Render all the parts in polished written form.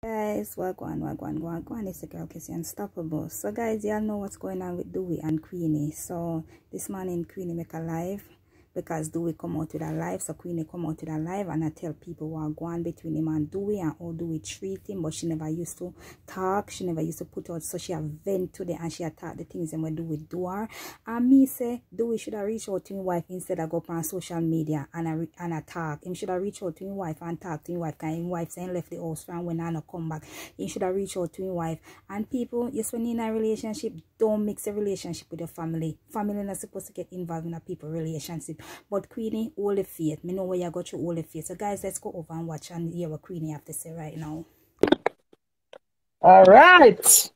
Guys, wagwan, it's the girl Kissy Unstoppable. So guys, y'all know what's going on with Dewey and Queenie. So this morning Queenie make a live because Dewey come out with a live. So Queenie come out with a live and I tell people what going between him and Dewey and how Dewey treat him. But she never used to talk. She never used to put out. So she have vent today and she attack the things and when Dewey do her. And me say Dewey should have reached out to his wife instead of go up on social media and attack. Him should have reached out to his wife and talk to his wife. Because his wife saying left the house from when I not come back. He should have reached out to his wife. And people, yes, when you're in a relationship, don't mix a relationship with your family. Family not supposed to get involved in a people relationship. But Queenie, hold the faith. Me know where you got your hold the faith. So guys, let's go over and watch and hear what Queenie have to say right now. All right.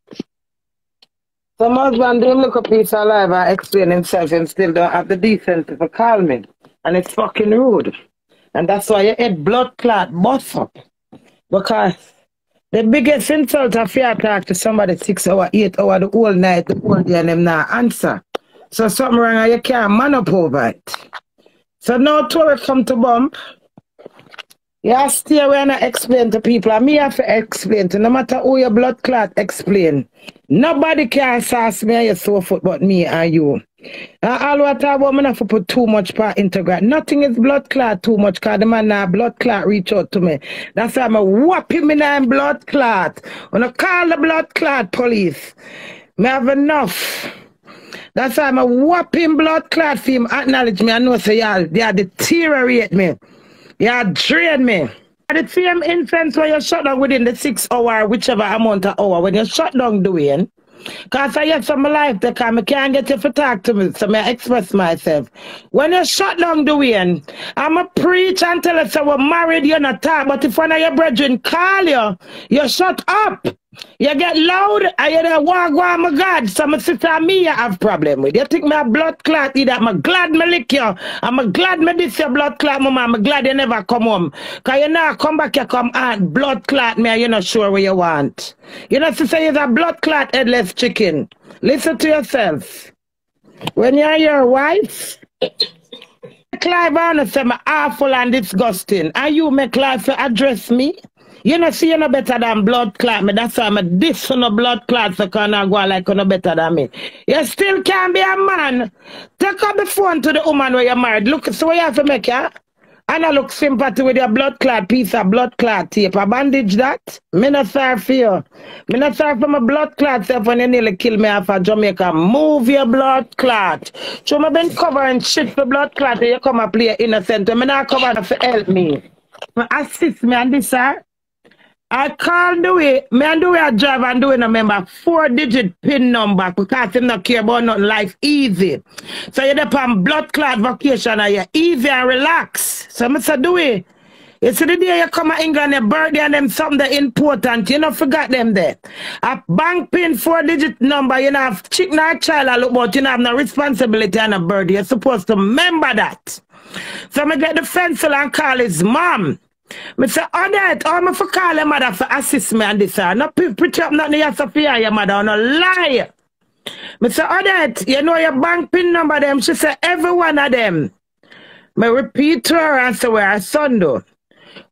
Some husband don't look a piece of life and explain himself and still don't have the decency to call me. And it's fucking rude. And that's why your head blood clot bust up. Because the biggest insult of fear talk to somebody 6 hours, 8 hours, the whole night, the whole day, and them not answer. So something wrong and you can't man up over it. So now Tori come to bump. You stay away and explain to people. And me have to explain to no matter who your blood clot explain. Nobody can sauce me and your sore foot but me and you. And all what I want me not to put too much part into God. Nothing is blood clot too much because the man now blood clot reach out to me. That's why I'm whopping me now in blood clot. When I call the blood clot police, me have enough. That's why I'm a whopping blood clot for him acknowledge me. I know say y'all, they are deteriorate me. Y'all drain me. The same incense when you shut down within the 6 hour, whichever amount of hour, when you shut down doing, because I have some life that I can't get you to talk to me, so I express myself. When you shut down doing, I'm a preach and tell us we're married, you're not talk, but if one of your brethren call you, you shut up. You get loud and you don't walk on my God. So my sister and me you have problem with. You think my blood clot either I'm glad me lick you. I'm glad me this your blood clot, mama. I'm glad you never come home. Cause you now come back, you come and blood clot me and you're not sure what you want. You know, sister, you're a blood clot headless chicken. Listen to yourself. When you're your wife, Clive Arnold say me awful and disgusting. And you make life to address me. You know, see, you're no better than blood clot me. That's why I'm this no blood clot, so can I go like you're no better than me. You still can't be a man. Take up the phone to the woman where you're married. Look, so what you have to make, yeah? And I look sympathy with your blood clot, piece of blood clot tape. I bandage that. Me not sorry for you. Me not sorry for my blood clot self when you nearly kill me off of Jamaica. Move your blood clot. So I been covering shit for blood clot and you come and play innocent. Me not cover to help me. Assist me on this, sir. I call Dewey, me and Dewey I drive and Dewey no remember 4-digit PIN number because him not care about nothing life easy. So you're on blood clot vacation and you're easy and relax. So I say Dewey, you see the day you come to England, your birthday and them something that important, you don't forget them there. A bank PIN 4-digit number, you know have chicken or child I look about, you don't have no responsibility on a birthday. You're supposed to remember that. So I get the pencil and call his mom. I say, Odette, I'm going to call your mother for assist me on this. No pretty up nothing you have to fear your mother, no lie. I say, Odette, you know your bank PIN number them? She said, every one of them. I repeat to her and say, where her son do.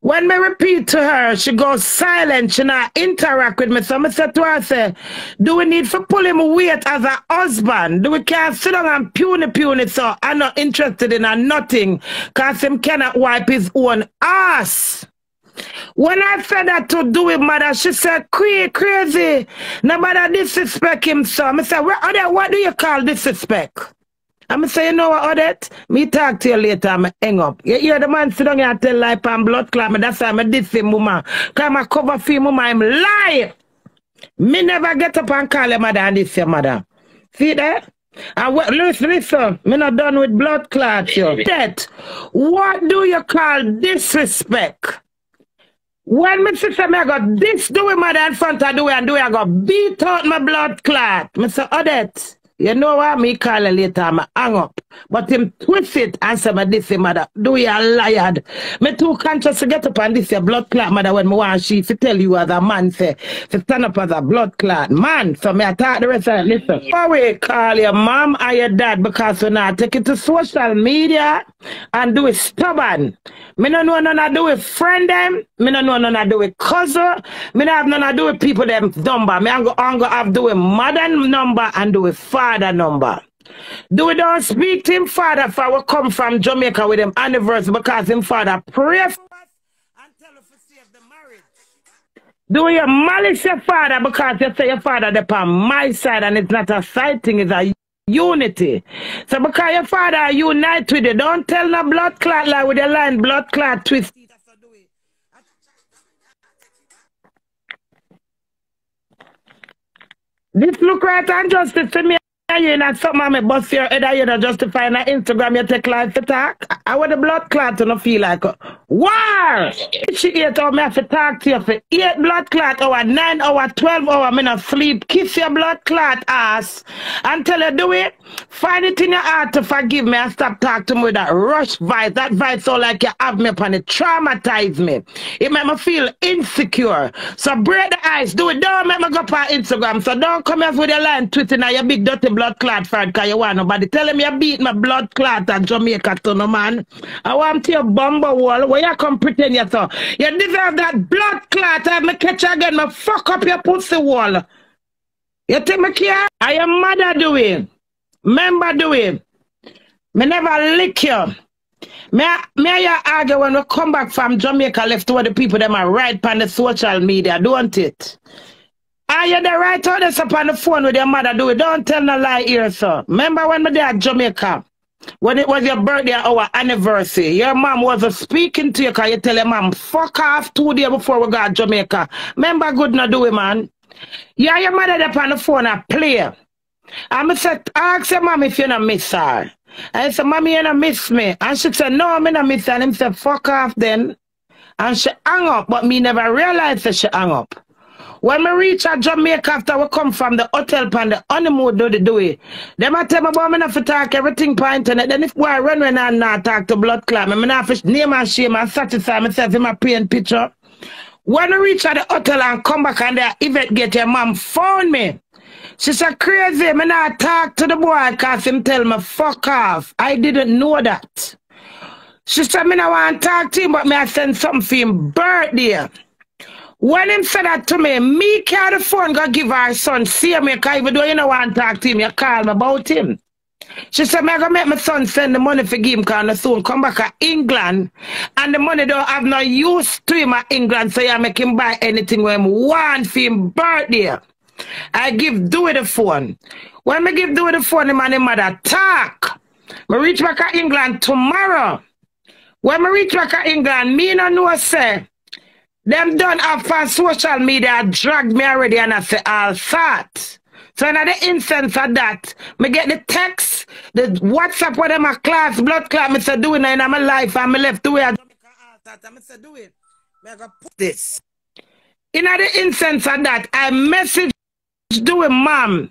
When I repeat to her, she goes silent. She not interact with me. So I said to her, I say, do we need to pull him weight as a husband? Do we can't sit down and puny so I'm not interested in nothing because him cannot wipe his own ass. When I said that to do it, mother, she said, crazy. Nobody disrespect him, so I said, what do you call disrespect? I'm say, you know what, Odette? Me talk to you later, I'm hang up. You hear the man sit down here and tell life and blood clot me. That's why I'm diss him, mama. Because I cover for him, mama, I'm lie. Me never get up and call your mother and this your mother. See that? And listen, me not done with blood clot, you. That, what do you call disrespect? When my sister me I got this do with mother in front of the way and do I got beat out my blood clot. Me say, Odette. You know what? Me call her later, I'm hang up. But him twist it and say, this mother, do you a liar? Me too conscious to get up on this your blood clot, mother, when me want she to tell you as a man, say, to stand up as a blood clot man. So me I talk the rest of it, listen. Always call your mom or your dad because we not take it to social media and do it stubborn. Me no know nothing to do with friend them. Me no know nothing to do with cousin. Me no have nothing to do with people them number. Me I'm go have to do with mother number and do with father number. Do we don't speak to him father for we come from Jamaica with him anniversary because him father pray for us and tell us to save the marriage. Do you malice your father because you say your father upon my side and it's not a side thing, it's a unity. So because your father unite with you, don't tell no blood clot like with your line blood clot twist. This look right and justice to me. You not something I bust your head, you not justify on Instagram, you take life to talk. I want the blood clot to not feel like war. She 8 hours, me have to talk to you for 8 blood clot hour, 9 hour, 12 hour, me not sleep. Kiss your blood clot ass until you do it. Find it in your heart to forgive me and stop talking to me with that rush vibe. That vibe so like you have me upon it, traumatize me. It make me feel insecure. So break the ice, do it. Don't make me go up on Instagram. So don't come here with your line Twitter now, your big dirty blood clot friend because you want nobody telling me you beat my blood clot at Jamaica to no man. I want to your bumper wall where you come pretend you so. You deserve that blood clot. I me catch you again, me fuck up your pussy wall. You think me care? I am mother doing. Member doing. Me never lick you. Me you argue when we come back from Jamaica left to where the people them are right on the social media, don't it? Are you the right on this up on the phone with your mother do it? Don't tell no lie here, sir. Remember when we there at Jamaica? When it was your birthday, our anniversary, your mom was speaking to you because you tell your mom, fuck off 2 days before we got Jamaica. Remember good not do it, man. Yeah, your mother there on the phone and play. I said, ask your mom if you don't miss her. I said, mommy, you don't miss me. And she said, no, I don't miss her. And he said, fuck off then. And she hung up, but me never realized that she hung up. When we reach at Jamaica after we come from the hotel pan the honeymoon do it. Them a tell me about me not to talk everything per internet. Then if boy run when I not talk to blood clot, me not to name and shame and satisfy myself in my paint picture. When we reach at the hotel and come back and the event get your mom phone me. She said crazy, me not talk to the boy because him tell me fuck off. I didn't know that. She said me not want to talk to him but me I send something for him birthday. When him said that to me carry the phone go give her son, see me, because even though you don't want to talk to him, you call me about him. She said, I'm going to make my son send the money for him because I soon come back to England and the money don't have no use to him at England, so you make him buy anything when he want for him birthday. I give Dewey the phone. When I give Dewey the phone, him and his mother talk. I reach back to England tomorrow. When I reach back to England, me no know say, them done up on social media dragged me already and I say all fat. So in the instance of that, me get the text, the WhatsApp where them a class, blood clot, me say do it in my life and me left to where I say do it. Me go put this. In the instance of that, I message do it mom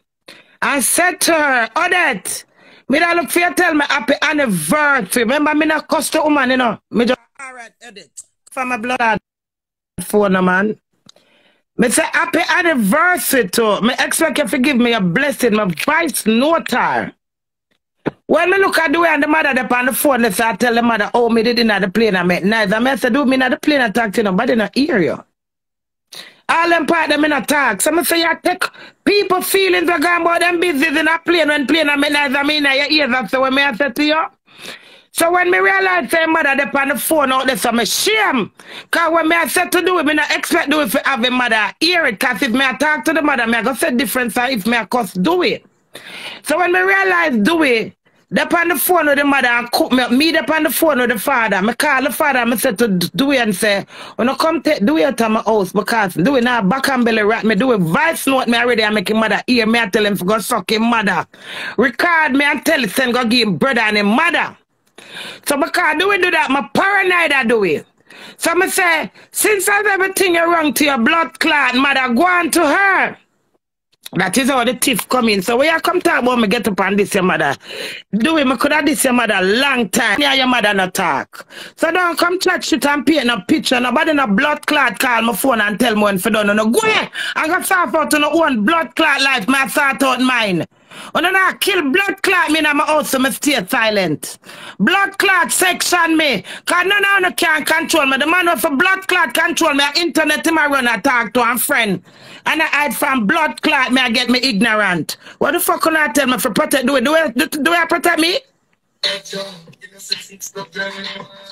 and said to her, Odette, me don't look for you tell me happy anniversary. Remember me not cost a woman, you know. Me just alright, Odette. For my blood. Phone man. Me say happy anniversary to me expect you to give me a blessing, my vice notar. When me look at the way and the mother up on the phone, they say I tell the mother, oh me did not the plane I met nice. I say do me not the plane I talk to nobody in the area. All them part them in a talk. So I say you take people feelings are going about them business in a plane when plane I met nice I mean your ears up so when me I say to you. So when me realize say mother dey on the phone out there, so me shame. Cause when me I said to do it, me not expect do it for have a mother hear it. Cause if me I talk to the mother, me I go say different so if me I cuss do it. So when me realize do it, dey on the phone with the mother and cook me dey on the phone with the father. Me call the father, me say to do it and say, when I come take do it to my house because do it now back and belly rat me do it voice note me already and make him mother hear me I tell him to go suck him mother. Record me and tell him send go give him brother and him mother. So because do we do that, my paranoid I do it. So I say, since I've everything wrong to your blood clot, mother, go on to her. That is how the thief come in. So when you come talk about me get up on this your mother, do it, me could have this your mother long time. Yeah, your mother not talk. So don't come chat shit and paint no picture. Nobody no blood clot call my phone and tell me when for done. No go ahead. I got sort out to no one blood clot life, my sort out mine. When I kill blood clot me in my house, so I stay silent. Blood clot section me. Cause none of you can control me. The man with a blood clot control me. Internet him I run I talk to a friend. And I hide from blood clot me I get me ignorant. What the fuck can I tell me for protect? Do I protect me?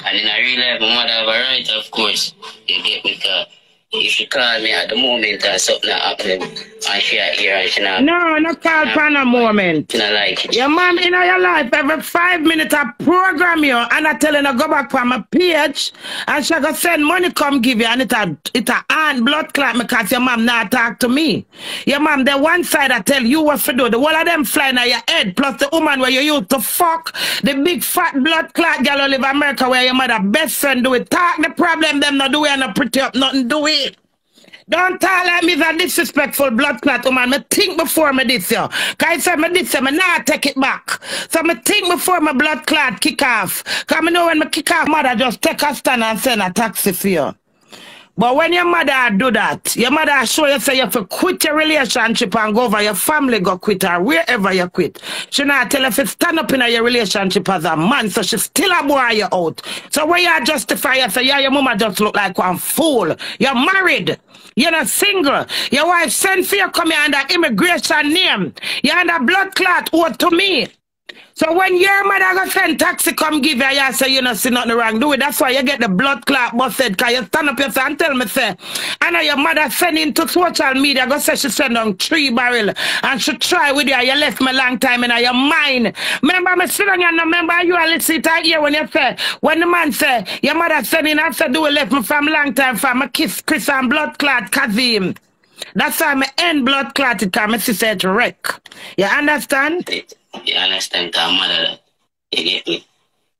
And in a real life, my mother have a right, of course. You get me, cause if she call me at the moment or something happen, and she here and she not. No, not call for no moment. She not like it. Your mom in your life every 5 minutes I program you and I tell her to go back from my page and she go send money come give you and it a hand blood clot because your mom not talk to me. Your mom the one side I tell you what to do. The whole of them flying at your head plus the woman where you used to fuck. The big fat blood clot girl who live in America where your mother best friend do it. Talk the problem them not do it and not pretty up nothing do it. Don't talk like me that disrespectful blood clot woman. Me think before me this yo. Cause I said me this yo, me not take it back. So me think before my blood clot kick off. Cause me know when me kick off, mother just take a stand and send a taxi for you. But when your mother do that, your mother show you say you have to quit your relationship and go over your family go quit or wherever you quit. She not tell you to stand up in your relationship as a man, so she still a boy you out. So when you justify you say, yeah, your mama just look like one fool. You're married. You're not single. Your wife sent for you come here under immigration name. You're under blood clot owed to me. So when your mother go send taxi come give you, you say you don't see nothing wrong. Do it. That's why you get the blood clot busted. Because you stand up yourself and tell me, say, I know your mother send into social media, go say she send on 3 barrel and she try with you. You left me long time in your mind. Remember me sit on you and remember you and listen to here when you say, when the man say, your mother send in and say, do it left me from long time from a kiss Chris and blood clot Kazim. That's why I end blood clotted because my sister it's wreck. You understand? You understand, cause mother, you get me?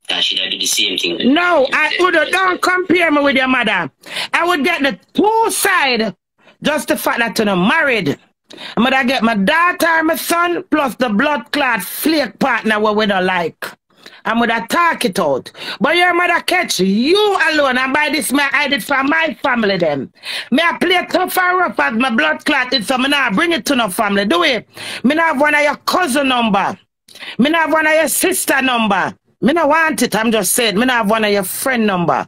Cause she did the same thing. No, don't compare me with your mother. I would get the 2 sides, just the fact that you're not married. I'm gonna get my daughter and my son, plus the blood clot flake partner what we don't like. I'm gonna talk it out. But your mother catch you alone, and by this, I hide it from my family them. May I play tough and rough as my blood clot is, so me now bring it to no family. Do it. Me not have one of your cousin number. Me not have one of your sister number. Me not want it, I'm just saying. Me not have one of your friend number.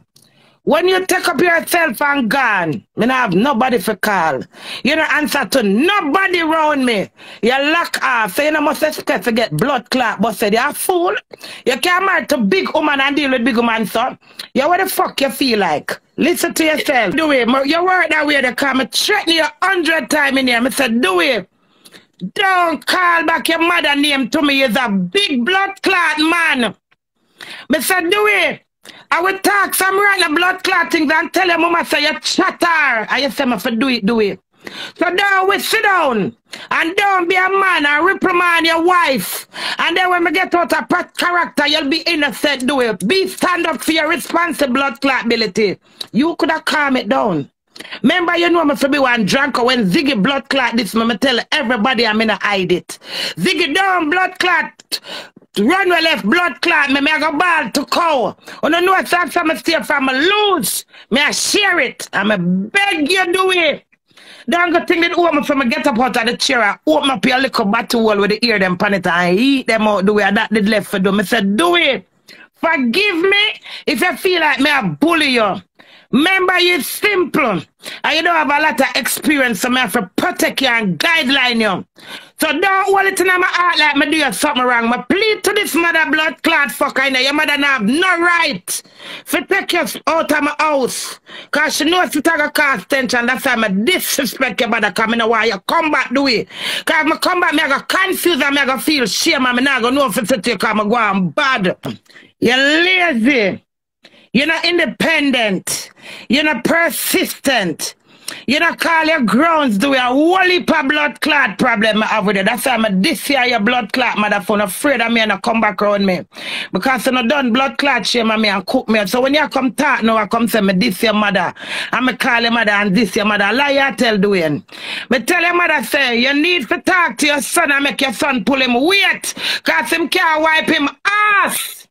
When you take up yourself and gone, me not have nobody for call. You don't answer to nobody around me. You lock off, so you don't must expect to get blood clot, but said you're a fool. You can't marry to big woman and deal with big woman, son. You what the fuck you feel like? Listen to yourself. Do it. You work that way, they come and threaten you 100 times in here. I said, do it. Don't call back your mother name to me. You're a big blood clot man. I said, do it. I will talk some right blood clot things and tell your mama say you chatter. And you say me for do it. So don't we sit down and don't be a man and reprimand your wife. And then when we get out of character, you'll be innocent, do it. Be stand up for your responsible blood clot ability. You could have calmed it down. Remember, you know me for be one drunker when Ziggy blood clot this, me tell everybody I'm gonna hide it. Ziggy down blood clot. Run well left blood clot, me I go ball to cow. On the north side from stay from me lose. Me I share it. And me beg you do it. Don't go think that woman from me get up out of the chair, open up your little bottle wall with the ear them pan it and eat them out the way that did left for them. I said, do it. Forgive me if you feel like me I bully you. Remember, you're simple and you don't have a lot of experience, so I have to protect you and guideline you. So don't hold it in my heart like me do you something wrong. I plead to this mother blood clot fucker in there. Your mother have no right to take you out of my house. Because she knows it's going to cause tension. That's why I disrespect your mother because I know why you come back do it. Because if I come back, I go confused and I go feel shame and I not going to know if it's you because I go on bad. You're lazy. You're not independent. You're not persistent. You don't call your grounds do a whole heap of blood clot problem I have with it. That's why I'm this year your blood clot motherfucker afraid of me and I come back around me. Because you know done blood clot shame me and cook me. So when you come talk now I come say me this your mother. And me call your mother and this your mother. Lie you tell Dwayne. Me tell your mother say you need to talk to your son and make your son pull him weight. Because him can't wipe him ass.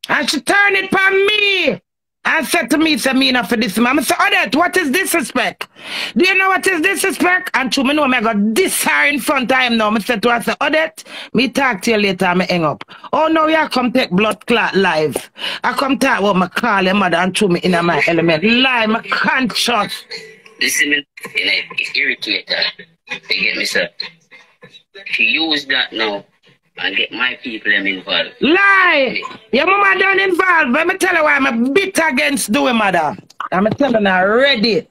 And she turn it for me. And said to me, say me enough for this man. I said, Odette, what is disrespect? Do you know what is disrespect? And to me know me I got this her in front of him now. I said to her, I said, Odette, me talk to you later, I hang up. Oh no, you come take blood clot live. I come talk about my call your mother and threw me in my element. Lie, my conscience. This is me in a irritator. You get me, sir? She use that now and get my people them involved. Lie! Your mama done involved. Let me tell you why I'm a bit against doing, mother. I'm telling her already.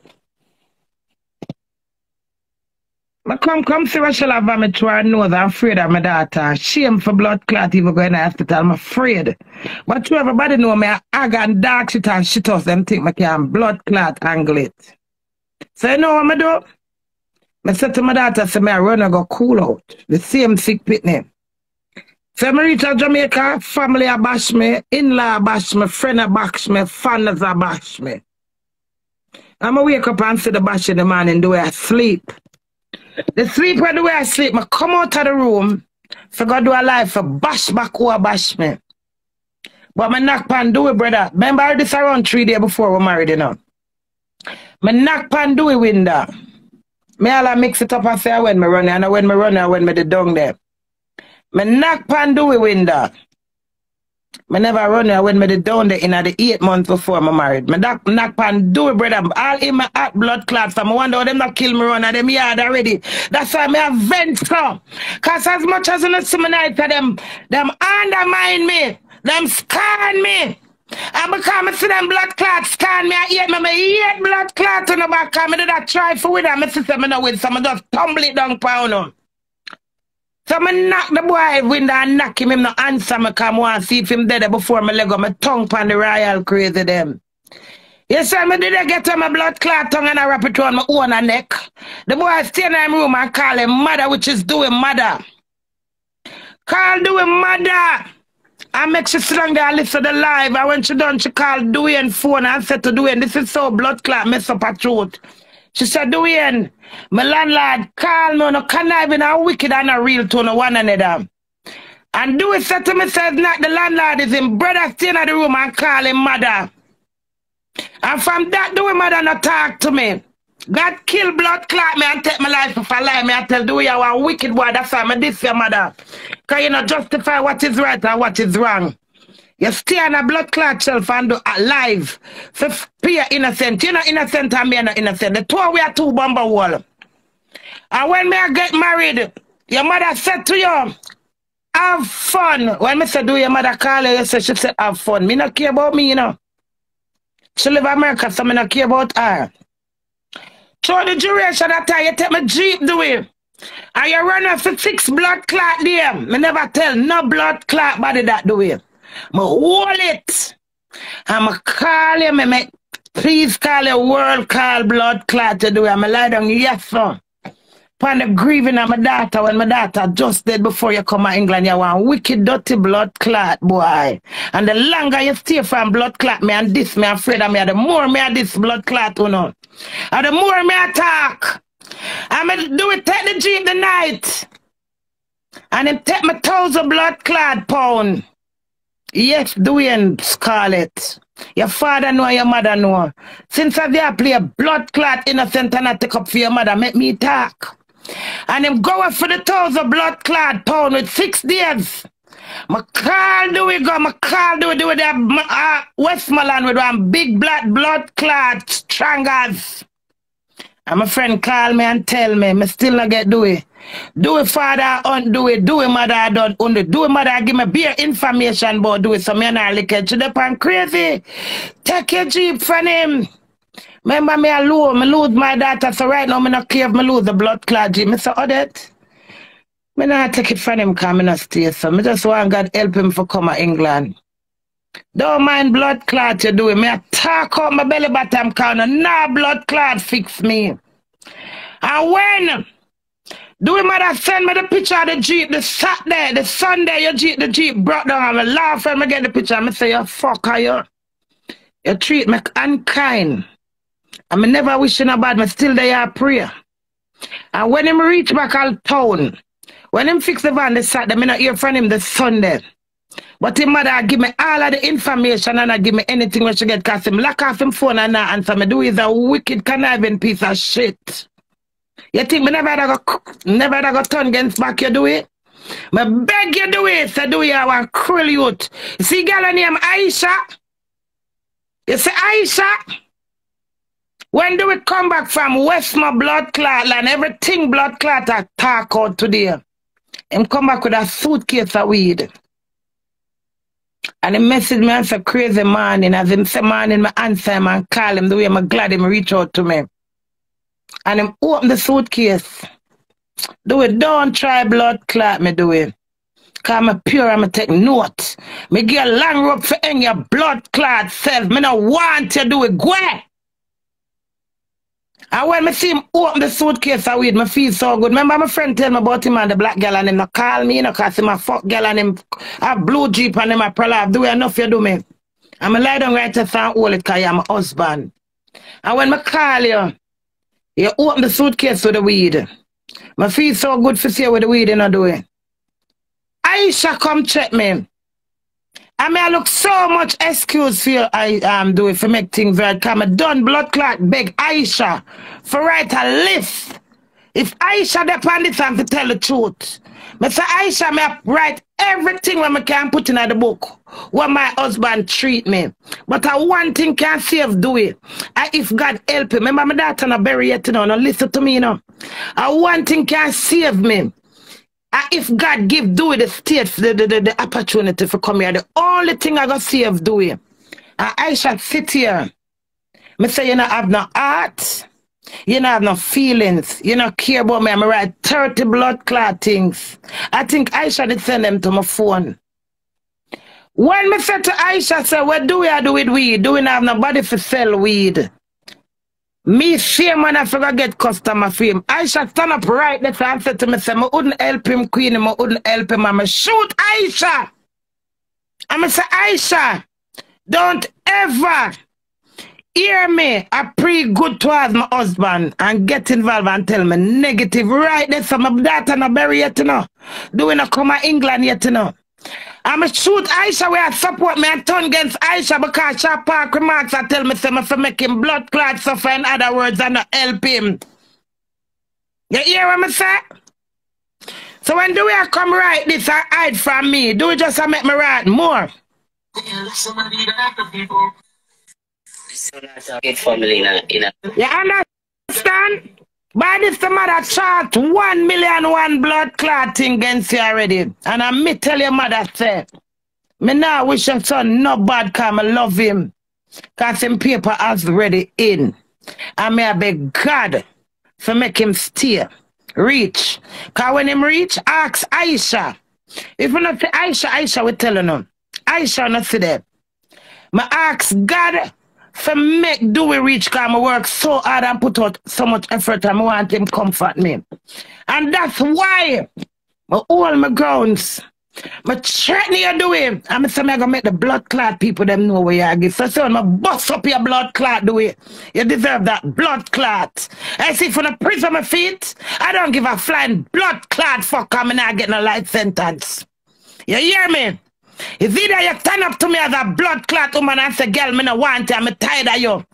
I come see what she'll have me to her nose. I'm afraid of my daughter. Shame for blood clot even going to the hospital. I'm afraid. But to everybody know me, I got dark shit and shit us them think I can blood clot angle it. So you know what I do? I said to my daughter, say, I run and go cool out. The same sick pitney. So I reach out Jamaica, family a bash me, in-law bash me, friend a bash me, fans a bash me. I'm a wake up and see the bash in the morning the way I sleep. The sleep where the way I sleep, I come out of the room, for God do a life for bash back who a bash me. But I knock pan do it, brother. Remember this around 3 days before we married, you know. I knock pan do it window. Me all mix it up and say when me run and when me run and when me the down there. Me knock pan do it window. Me never run and when me the down there in the 8 months before me married. Me knock pan do it, brother. All in my hot blood clots. I wonder how them not kill me run and them yard already. That's why me have vent from. Cause as much as you see me night them undermine me. Them scan me. And because I see them blood clots scan me, I hate blood clots on the back. I did that try for with them. I see them with some, I just tumble it down pound them. So I knock the boy window and knock him no answer me because I want to see if him dead before my leg on my tongue pan the royal crazy them. You see, I did get on my blood clot tongue and I wrap it around my own neck. The boy stay in his room and call him mother, which is doing mother. Call doing mother. I make she sit down there and listen to the live. And when she done, she called Dwayne phone and said to Dwayne, this is so blood clot mess up her throat. She said, Dwayne, my landlord call me, no conniving and wicked and a real to no one another. And Dwayne said to me, says not the landlord is him brother stay in the room and call him mother. And from that, Dwayne mother not talk to me. God kill blood clot me and take my life if I lie. Me I tell Dwayne you are a wicked boy. That's why I diss your mother. Because you not justify what is right and what is wrong. You stay on a blood clot shelf and do alive. So pure innocent. You're not innocent and me not innocent. The two we are two bomber wall. And when me I get married, your mother said to you, have fun. When me said do your mother call her, she said have fun. Me not care about me, you know. She live in America, so me not care about her. Through the duration of time, you take my Jeep do it. And you run for 6 blood clot there. Me never tell no blood clot body that do it. Me hold it. And me call you, me please call your world call blood clot to do it. And me lie down, yes sir. Upon the grieving of my daughter, when my daughter just dead before you come to England, you want wicked dirty blood clot, boy. And the longer you stay from blood clot, me and this, me afraid of me, the more me and this blood clot, you know. And the more me attack, I'm going to do it, take the Jeep the night. And then take my 1,000 blood clot pound. Yes, Dwayne Scarlett. Your father know, your mother know. Since I play a blood clot innocent and I take up for your mother, make me talk. And him go up for the 1,000 blood clot pound with 6 days. My call do it go, my call do it that Westmoreland with one big blood clot strangers. And my friend call me and tell me, me still not get do it. Do it father, undo it, do it mother, don't undo it. Do it mother, give me bare information about do it, so me not lick it. She up crazy. Take your Jeep from him. Remember me alone, me lose my daughter, so right now me not care if me lose the blood clot Jeep. Me say, Odette, me not take it from him because me not stay, so me just want God help him for come to England. Don't mind blood clot you doing. Me talk out my belly bottom corner. Nah, blood clot fix me. And when do mother send me the picture of the Jeep, the Saturday, the Sunday, the Jeep brought down. I laugh and I get the picture. I say, you fucker, you. You treat me unkind. I never wishing about me still there pray. And when him reach back all town, when him fix the van the Saturday, I not hear from him the Sunday. But him mother give me all of the information and I give me anything when she get cause him lock off him phone and not answer me. Dewey is a wicked conniving piece of shit. You think me never go turn against back you do it? Me beg you do it, say do you want cruel youth. You see girl named Aisha? You see Aisha? When do we come back from Westmore blood clot and everything blood clot I talk out today? Him come back with a suitcase of weed. And he messaged me and said crazy morning. As him say morning, me answer him and call him the way I'm glad him reach out to me. And him open the suitcase. Do it, don't try blood clot me do it. Cause I'm pure, I'm take note. Me get a long rope for hang your blood clot self. Me no want you do it, go. And when me see him open the suitcase of weed, me feel so good. Remember my friend tell me about him and the black girl and him no call me, cause him a fuck girl and him a blue jeep and him a prolapse. Do enough you do me. And me lie down right to and hold it cause you're my husband. And when me call you, you open the suitcase with the weed. Me feel so good for see what the weed you not doing. Aisha come check me. I mean, I look so much excuse for you I do it for make things right. Cause I done blood clot beg Aisha for write a list. If Aisha depend this and to tell the truth. I say Aisha me write everything when I can put in the book. What my husband treat me. But one thing can save do it. If God help him. Remember my daughter not bury yet, you know. No listen to me, you know. One thing can save me. If God give Dewey the state, the opportunity for come here, the only thing I got save Dewey. I shall sit here. Me say you not have no heart, you not have no feelings, you not care about me. I'm write 30 blood clot things. I think Aisha did send them to my phone. When me said to Aisha, say, what do we do with weed? Do we not have nobody to sell weed? Me same man I forgot get customer for him. Aisha stand up right there and said to me, say, I wouldn't help him, Queenie, I wouldn't help him. I'm shoot Aisha. I'm say, Aisha, don't ever hear me. I pray good towards my husband and get involved and tell me negative right there. So my daughter not bury yet, you know. Do we not come to England yet, you know. I'm a shoot Aisha where I support me and turn against Aisha because she park remarks and tell me say me for make him blood clot suffer in other words and not help him. You hear what I say? So when do we come write this and hide from me? Do we just make me write more? You understand? By this the mother chart 1,000,001 blood clotting against you already. And I me tell your mother say, me now wish your son no bad cause I love him. Cause him paper has ready in. And me I beg God for make him stay. Reach. Cause when him reach, ask Aisha. If you not say Aisha, Aisha will tell you no. Aisha not see that. Me ask God for make Dewey reach cause I work so hard and put out so much effort and I want him comfort me. And that's why all my grounds, my threaten you Dewey. I'm saying I'm gonna make the blood clot people them know where you give. So I'm gonna bust up your blood clot Dewey. You deserve that blood clot. I see for the prison of my feet, I don't give a flying blood clot fuck I'm not getting a life sentence. You hear me? It's either you stand up to me as a blood clot woman and say, girl, me no want you, I'm tired of you.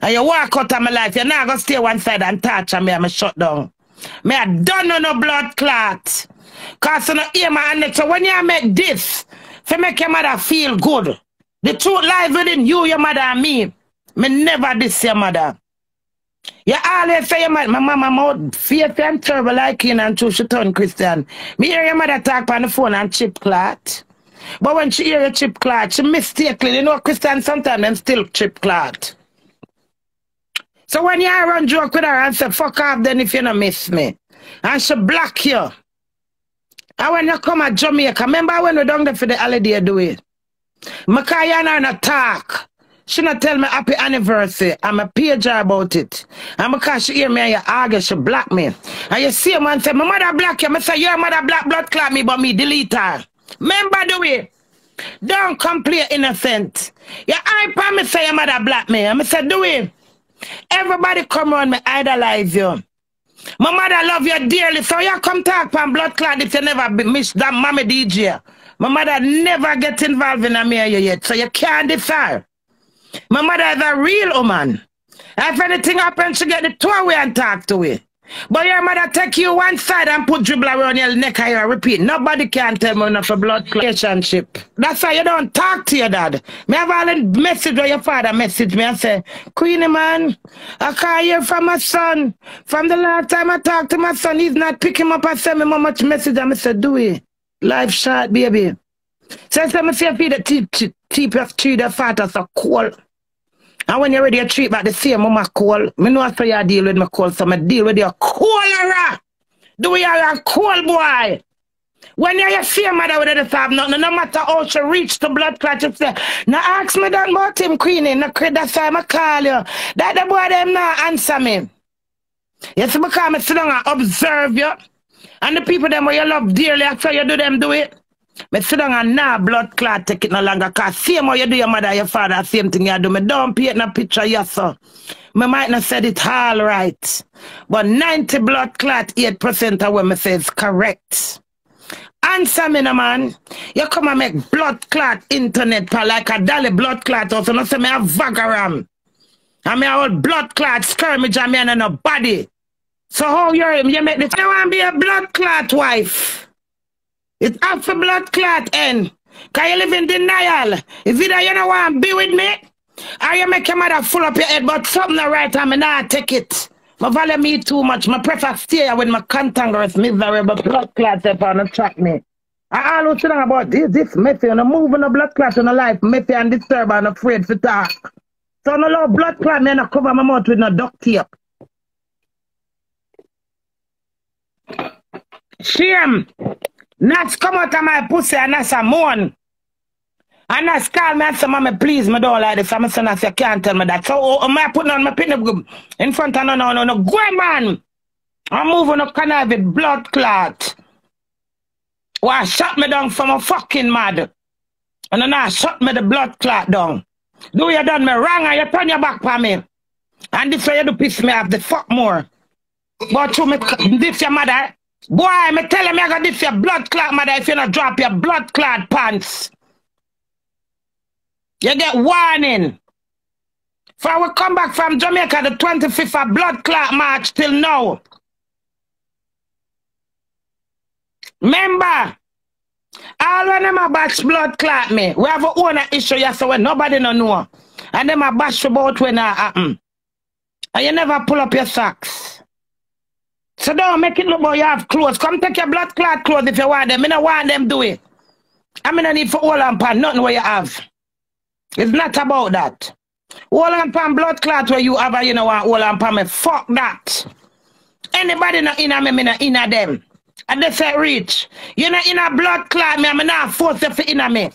And you walk out of my life, you're not going to stay one side and touch me, I'm shut down. Me I don't know no blood clot. Because you know, hear my neck. So when you make this, to make your mother feel good, the truth lies within you, your mother, and me. Me never diss your mother. You always say your mother, my mama mouth fierce and terrible like you and true she turn Christian. Me hear your mother talk on the phone and chip clot. But when she hear a chip clot, she mistakenly, you know, Christian sometimes them still chip clot. So when you run joke with her and say, fuck off then if you don't miss me. And she block you. And when you come at Jamaica, remember when we down there for the holiday do it? Makaya and her talk. She not tell me happy anniversary. I'm a page her about it. And because she hear me and you argue, she block me. And you see a man say, my mother block you. I say, your mother black blood clot me, but me delete her. Remember the way. Don't come play innocent. Yeah, I promise say your mother black me. I say, do it. Everybody come around me idolize you. My mother love you dearly, so you come talk from blood clot if you never miss that mommy DJ. My mother never get involved in a me yet, so you can't decide. My mother is a real woman. If anything happens, she get the two away and talk to it. But your mother take you one side and put dribble around your neck and you repeat. Nobody can tell me enough a blood relationship. That's why you don't talk to your dad. Me have all the message where your father message me and say, Queenie man, I can't hear from my son. From the last time I talked to my son, he's not picking up and send me how much message. And I said, do it. Life short, baby. So I said, I see if you keep your treat the father so cool. And when you're ready to treat back the same mama cold, I know how you deal with my cold, so I deal with your cholera. Do we have a cold boy? When you're your same mother with the have nothing, no matter how she reach the blood clot, you say, now ask me that about him, Queenie. No, that's why I call you. That the boy them not answer me. You see, because I sit down and observe you. And the people them where you love dearly, after you do them, do it. Me sit down and now blood clot take it no longer. Cause same how you do your mother and your father, same thing you do. Me don't paint no picture yes, sir. Me might not said it all right. But 90 blood clot, 8% of what me say is correct. Answer me, no man. You come and make blood clot internet pa like a dolly blood clot also. No say me a vagaram. And me a whole blood clot skirmish and me and no body. So how you make this? You want to be a blood clot wife. It's up for blood clot end. Can you live in denial? Is it that you don't want to be with me? Or you make your mother full up your head, but something not right and me not take it. I value me too much. I prefer stay with my cantankerous, miserable blood clot up on the track me. I always think about this messy and moving the blood clot in the life, messy and disturbed and afraid to talk. So no love blood clot me and I cover my mouth with no duct tape. Shame. Nuts come out of my pussy and that's a moan. And that's call me and say, Mommy, please, me don't like this. I'm saying, you can't tell me that. So, I put on my pin in front of no, go man. I'm moving up canal with blood clot. Why shut me down from a fucking mad. And then I shut me the blood clot down. Do you done me wrong and you turn your back for me. And this way you do piss me off the fuck more. But you me this your mother. Boy, me tell him I got this your blood clot mother if you not drop your blood clot pants. You get warning. For I will come back from Jamaica the 25th of blood clot march till now. Remember, all when them a bash blood clot me, we have a own issue yes, so when nobody no know. And them a bash about when that happen. And you never pull up your socks. So don't make it look like you have clothes. Come take your blood clot clothes if you want them. I don't want them do it. I mean, I need for all and pan, nothing where you have. It's not about that. All and pan blood clot where you have, you know what, all and pan me. Fuck that. Anybody not in me, me not in them. And they say reach. You not in a blood clot me, I'm not force you to in me.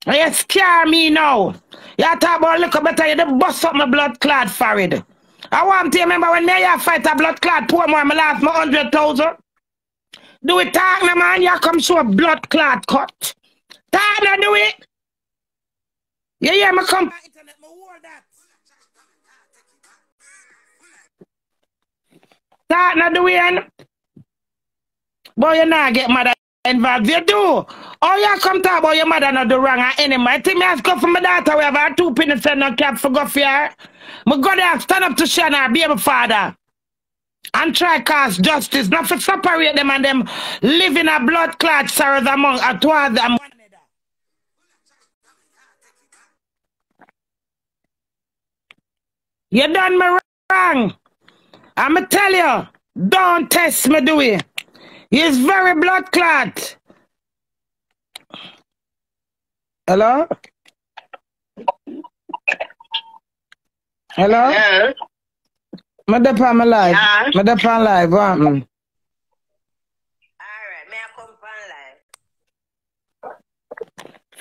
And you scare me now. You talk about look better, you don't bust up my blood clot for it. I want to remember when me fight a blood clot, poor more, I lost my 100,000. Do it talk now, man, you come show a blood clot cut. Talk now, do it. You hear me come? Internet, me hold that. Talk now, do it. Boy, you not get mother involved. You do. Oh, you come talk about your mother not do wrong anymore. I think me ask go for my daughter, we have her 2 pennies and no cap for go for her. Me go there, stand up to Shana, be my father. And try cause justice. Not to separate them and them live in a blood clot sorrows among towards them. You done me wrong. I'ma tell you, don't test me do it. He's very blood clot. Hello? Hello? Hello? Madam, I'm alive. Yeah. Madam, I'm live. What happened? Alright, may I come on live?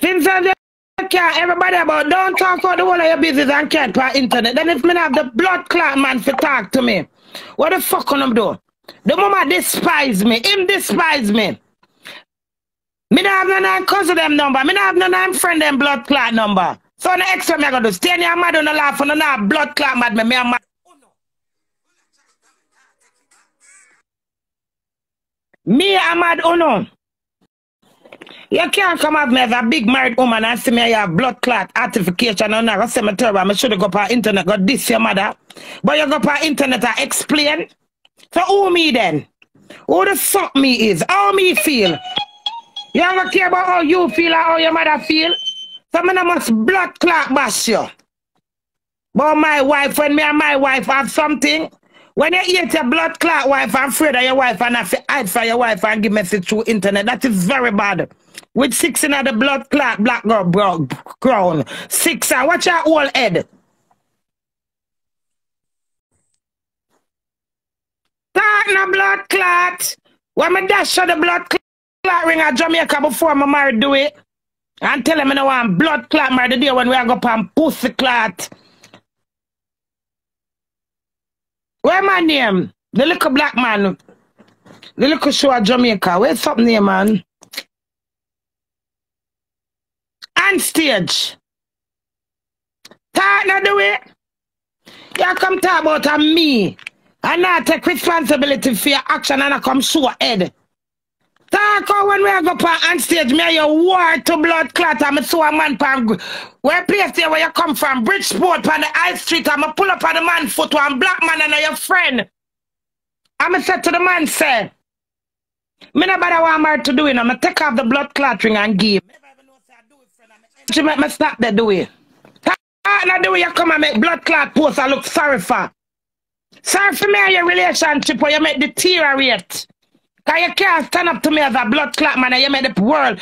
Since I can't everybody about don't talk about the whole of your business and can't per internet. Then if me have the blood clot man for talk to me, what the fuck can I do? The mama despise me. Him despise me. Me don't have no cousin them number. Me don't have no friend them blood clot number. So the extra me gonna do. Stay in your mad on the laugh and no blood clot mad me. Me a mad. Me a mad uno. You can't come at me as a big married woman and see me have blood clot certification and I say me terrible. I should go on internet, go this your mother. But you go on internet and explain. So who me then? Who the fuck me is? How me feel? You don't care about how you feel or how your mother feel? So I must blood clot bash you. But my wife, when me and my wife have something, when you eat your blood clot wife, I'm afraid of your wife and have to hide for your wife and give message through internet. That is very bad. With 6 in the blood clot black girl crown. 6 and watch your whole head. Talk no blood clot. When me dash the blood clot ring at Jamaica before my married do it. And tell him I don't want blood clot married the day when we go up and pussy clot. Where my name? The little black man. The little show at Jamaica. Where's up name, man? On stage. Talk not do it. You come talk about me. And not take responsibility for your action and I come show head. Talk out when we go on stage, me and you war to blood clot and I saw a man pan where place there where you come from, Bridgeport on the High Street and I pull up on the man foot one black man and your friend. And I said to the man, say, me nobody want married to do it. I'm going to take off the blood clot ring and give. She make me stop there do it. Not the way you come and make blood clot post I look sorry for. Sorry for me and your relationship where you make deteriorate. Because you can't stand up to me as a blood clot man and you make the world.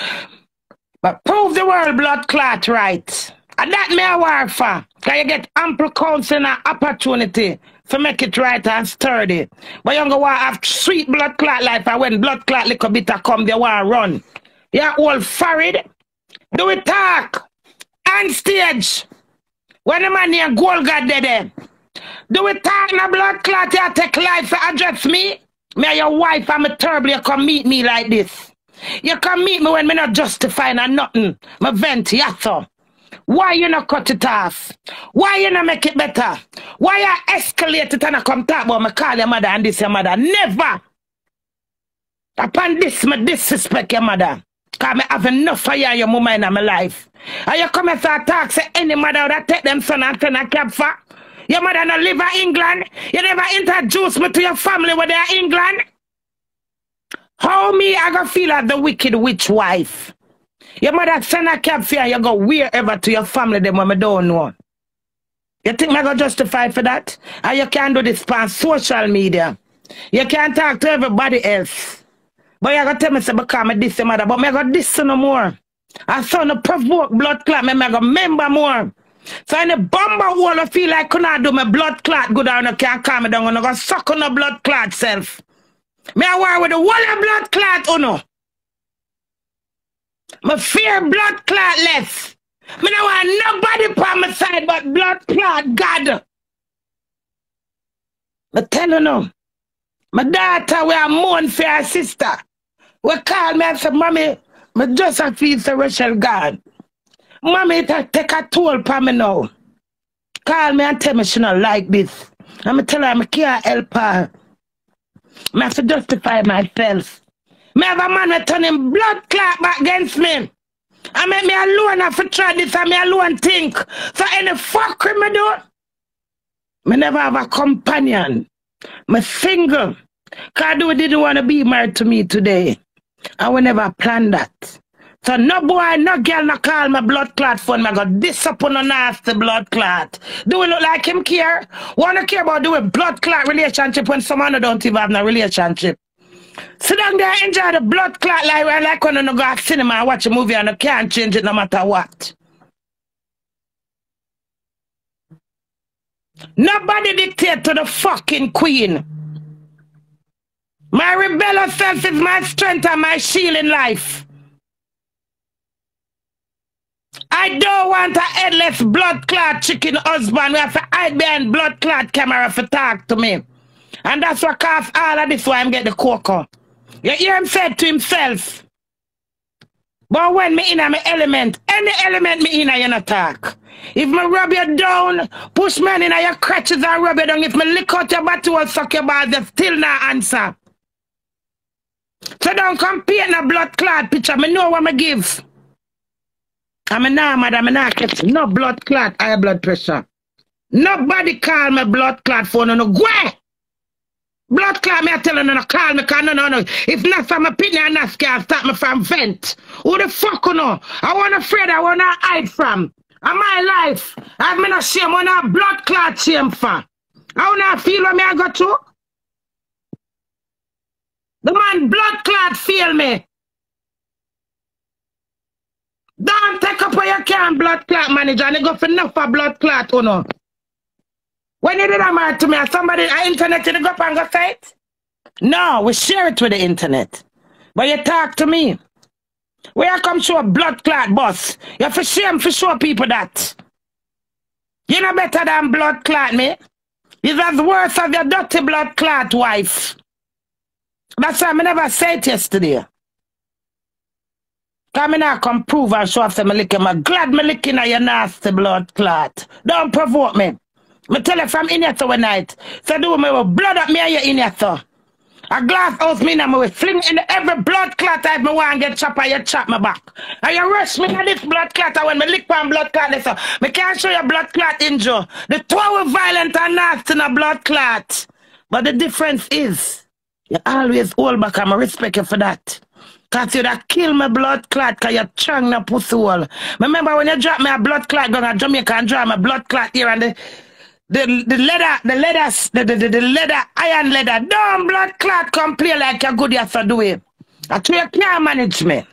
But prove the world blood clot right. And that me a war for. Because you get ample counseling and opportunity to make it right and sturdy. But you don't want to have sweet blood clot life and when blood clot little bit come, they want to run. You're all farried. Do it talk. On stage. When the man here gold god dead. Do it talk na blood clot you take life to address me? Me and your wife I'm a terrible you come meet me like this. You come meet me when me not justifying or nothing. Me vent yasso. Why you not cut it off? Why you not make it better? Why you escalate it and I come talk about me call your mother and this your mother? Never. Upon this me disrespect your mother. Because I have enough for you and your mama in my life. And you come and start talk say any mother that take them son and turn a cab for? Your mother not live in England. You never introduce me to your family when they're in England. How me I gonna feel like the wicked witch wife? Your mother send a cab for you and you go wherever to your family them when I don't know. You think I gonna justify for that? And you can't do this on social media. You can't talk to everybody else. But you gonna tell me say because I diss your mother, but I gonna diss no more. I saw no provoke blood clot, I gonna remember more. So in the bomber hole, I feel like could not do my blood clot good and I can't calm me down and I go suck on the blood clot self. Me I war with the whole of blood clot, no. Me fear blood clot less. Me don't want nobody on my side but blood clot God. I tell you now, my daughter we are mourn for her sister. We call me and say, Mommy, I just feel so Rachel God. Mommy, it take a toll for me now. Call me and tell me she not like this. I'm tell her I can't help her. I have to justify myself. I have a man with turning blood clot back against me. I make me alone have to try this and me alone think. So any fuck with me do? I never have a companion. I'm single. Because I didn't want to be married to me today. I will never plan that. So no boy, no girl, no call my blood clot phone. I got this up on a nasty blood clot. Do we look like him care? Wanna care about doing blood clot relationship when someone don't even have no relationship? Sit down there, enjoy the blood clot like when you go to cinema and watch a movie and you can't change it no matter what. Nobody dictate to the fucking queen. My rebellious self is my strength and my shield in life. I don't want a headless blood clot chicken husband. We have to hide behind blood clot camera for talk to me. And that's what caused all of this why I'm getting the cocoa. You hear him said to himself. But when me in my element, any element me in you not talk. If me rub you down, push me in your crutches and rub you down. If me lick out your body or suck your balls, you still not answer. So don't compare no blood clot picture. Me know what I give. I'm not mad, I'm not catch no blood clot, high blood pressure. Nobody call me blood clot phone, no go. Blood clot, me I tell you, no call me, cause no. If not from my pity and that can stop me from vent. Who the fuck you know? I want afraid, I want to hide from. And my life, I've been a shame, I want a blood clot shame for. I want to feel what me I got to. The man blood clot feel me. Don't take up what you can, blood clot manager, and you go for enough for blood clot, you know. When you did a man to me, somebody on internet, you go up and go say it? No, we share it with the internet. But you talk to me. Where I come show a blood clot boss. You have to shame for show people that. You know better than blood clot, me. It's as worse as your dirty blood clot wife. That's why I never said it yesterday. Come in and come prove and show off me licking. I'm glad me licking at your nasty blood clot. Don't provoke me. Me tell you from in here to one night. So do me with blood up me and you in here so. A glass house me and me will fling in every blood clot I me want get chop and you chop my back. And you rush me in this blood clot and when me lick on blood clot so. Me can't show you blood clot injury. The two are violent and nasty in a blood clot. But the difference is, you always hold back and I respect you for that. Cause you that kill my blood clot cause you strong na pussy hole. Remember when you drop me a blood clot gun at Jamaica and drop my blood clot here and the leather, iron leather, don't blood clot come play like you're good at do it. That's why you can't manage me.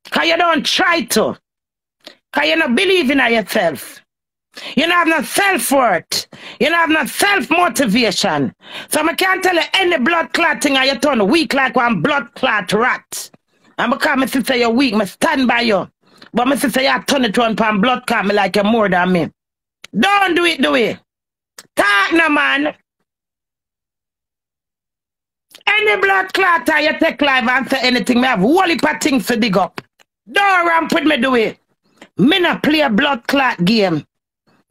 Cause you don't try to. Cause you don't believe in yourself. You don't have no self-worth. You don't have no self-motivation. So I can't tell you any blood clot thing and you turn weak like one blood clot rat. And because my sister you're weak, I stand by you. But my sister you turn it on pan blood clot me like you're more than me. Don't do it. Talk no man. Any blood clot you take live and say anything, me have whole heap of things to dig up. Don't ramp with me do it. Me not play a blood clot game.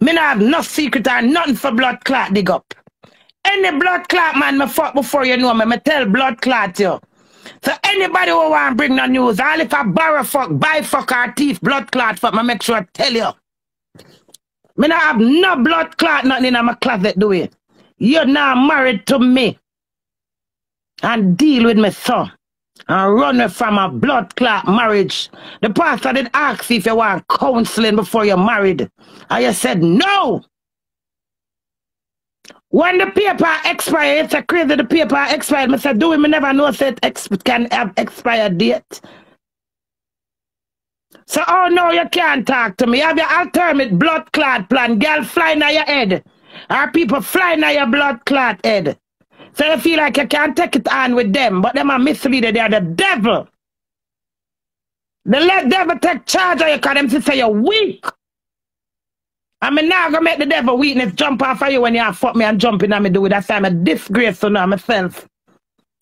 Me not have no secret or nothing for blood clot dig up. Any blood clot man me fuck before you know me tell blood clot you. So anybody who want bring no news, all if I borrow fuck, buy fuck or thief blood clot fuck, me make sure I tell you. Me not have no blood clot nothing in my closet do it. You're now married to me. And deal with me son. And run me from a blood clot marriage. The pastor did ask if you want counseling before you're married. And you said no. When the paper expired, it's a crazy the paper expired. I said, do we never know if it can have expired date? So, oh no, you can't talk to me. You have your alternate blood clot plan. Girl flying at your head. Or people flying at your blood clot head. So you feel like you can't take it on with them, but them are misleading. They are the devil. They let devil take charge of you because them say you're weak. I mean, now I'm going to make the devil weakness jump off of you when you fuck me and jump in and me do it. That's why I'm a disgrace to know myself.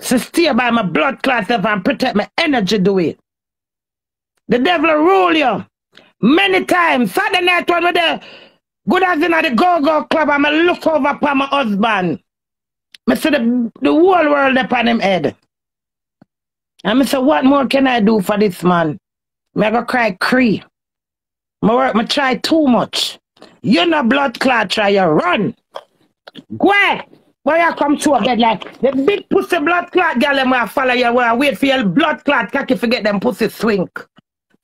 So stay by my blood clot self and protect my energy do it. The devil rule you. Many times. Saturday night when we're there, good as in at the go-go club, I'm going to look over upon my husband. I see the whole world upon him head. And I say, what more can I do for this man? I go cry cree. I try too much. You know blood clot try you run. Go ahead. Why you come to a bed like the big pussy blood clot girl them will follow you where I wait for your blood clot cocky forget them pussy swing.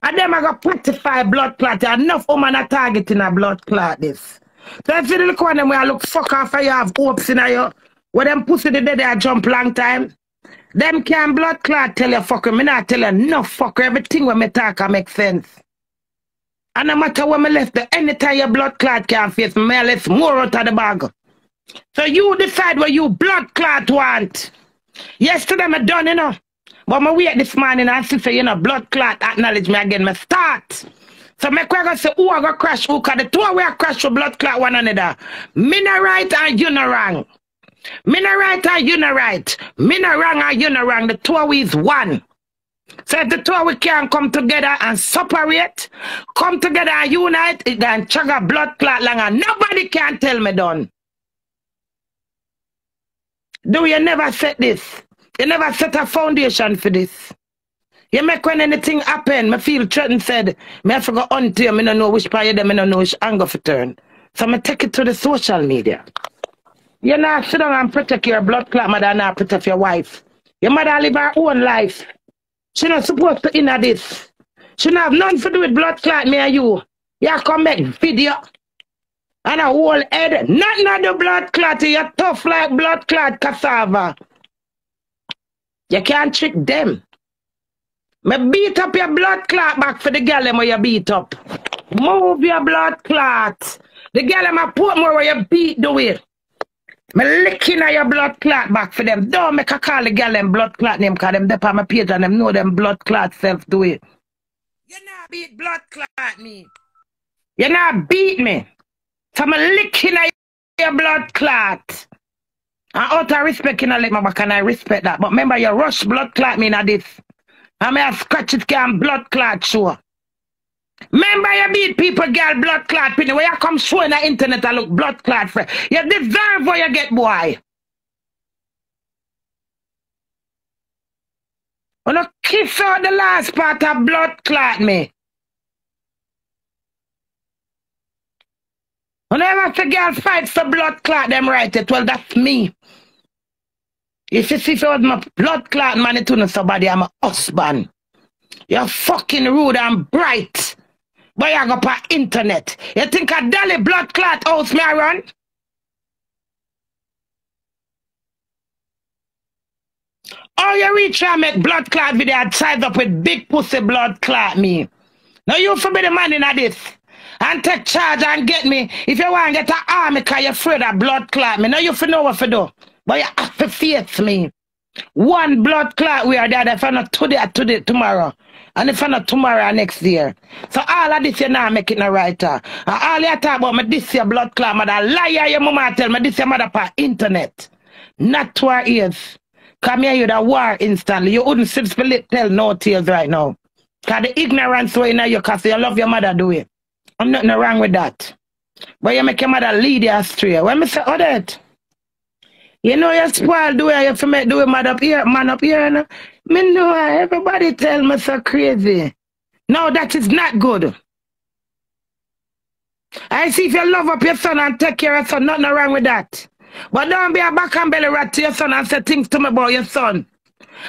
And them I got 45 blood clot. Enough woman are targeting a blood clot this. So I see the look one them where I look fuck off and you have hopes in you. Where them pussy the day they jump long time. Them can blood clot tell you fucker. Me not tell you no fucker. Everything when me talk make sense. And no matter when me left the anytime your blood clot can face me, I left more out of the bag. So you decide what you blood clot want. Yesterday me done, you know. But me wait this morning and see say, you know, blood clot acknowledge me again. Me start. So me go say, who I go crash who? Because the two way I crash for blood clot one another. Me not right and you not wrong. Me not right and you not right. Me not wrong and you not wrong. The two is one. So if the two we can come together and separate, come together and unite, it can chug a blood clot long and nobody can tell me done. Do you never said this? You never set a foundation for this. You make when anything happen, me feel threatened said, me have to go unto you, me don't know which part of them, me don't know which angle for turn. So me take it to the social media. You not sit down and protect your blood clot mother and not protect your wife. Your mother live her own life. She not supposed to inner this. She not have nothing to do with blood clot, me and you. You come make video. And a whole head. Not the blood clot. You're tough like blood clot cassava. You can't trick them. Me beat up your blood clot back for the girl where you beat up. Move your blood clot. The girl ma put more where you beat the way. Me licking at your blood clot back for them. Don't make a call the girl them blood clot name because them dep on my page and them know them blood clot self do it. You not beat blood clot me. You not beat me. So me licking at your blood clot. And out of respect you know let my back and I respect that. But remember you rush blood clot me in this. I may have scratch it can blood clot sure. Remember you beat people girl blood clot pin where you come show in the internet and look blood clot for. You deserve what you get boy. Wanna kiss out the last part of blood clot me. Whenever the girl fights for blood clot them right it, well that's me. If you see if it was my blood clot man it to somebody I'm a husband. You're fucking rude and bright. But you go on internet. You think a dolly blood clot house me I run? Or you reach and make blood clot video size up with big pussy blood clot me. Now you for be the man in this. And take charge and get me. If you want to get an army because you're afraid of blood clot me. Now you for know what to do. But you have to face me. One blood clot we are there if I not today, tomorrow. And if I not tomorrow next year. So all of this you now make it no writer. And all you talk about me this your blood clot mother. Liar your mama tell me this your mother per internet. Not to our ears. Come here you the war instantly. You wouldn't sit split tell no tears right now. Cause the ignorance way in you cause you love your mother do it. I'm nothing wrong with that. But you make your mother lead you astray. When me say oh that. You know you spoil the way you have to make the way man up here, you know? Me know everybody tell me so crazy. No, that is not good. I see if you love up your son and take care of your son, nothing wrong with that. But don't be a back and belly rat to your son and say things to me about your son.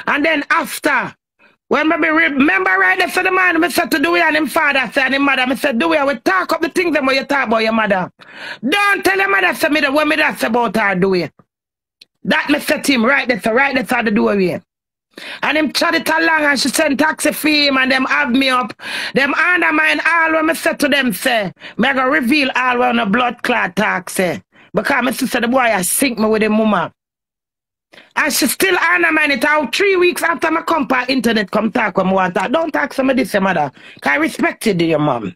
And then after, when maybe remember right there, so the man I said to do it and him father said and him mother, I said do it, we talk up the things that you talk about your mother. Don't tell your mother say me the what me that say about her do it. That me set him right there, so right there to the doorway. And him chat it along and she send taxi fee him and them have me up. Them undermine all what me said to them say. Me go reveal all when a blood clot talk say. Because my sister the boy I sink me with the mama. And she still undermine it out 3 weeks after my come pa internet come talk when I want that. Don't talk to me this your mother. Because I respected your mom.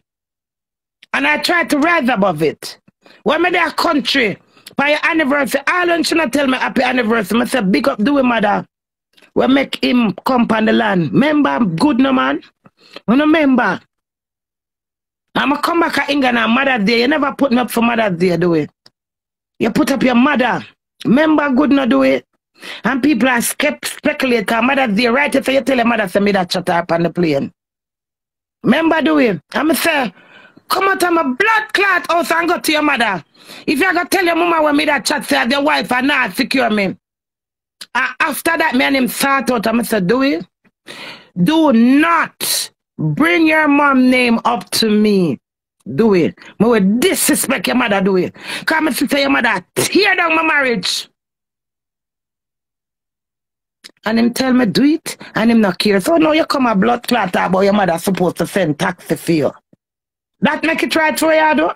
And I try to rise above it. When me there country, for your anniversary, all when she not tell me happy anniversary, I say big up do it mother. We make him come on the land. Remember good no man? You know remember? I'ma come back to England on Mother's Day. You never put me up for Mother's Day, do it. You put up your mother. Remember good no do it. And people are speculate because Mother's Day, right? If you tell your mother, say me that shut up on the plane. Remember do it. I'ma say, come out of my blood clot house and go to your mother. If you go tell your mama when me that chat say your wife and not secure me. After that, me and him sort out and I said, do it. Do not bring your mom name up to me. Do it. I will disrespect your mother, do it. Come and say your mother, tear down my marriage. And him tell me do it, and him not care. So now you come a blood clot about your mother supposed to send taxi for you. That make it right for you, do?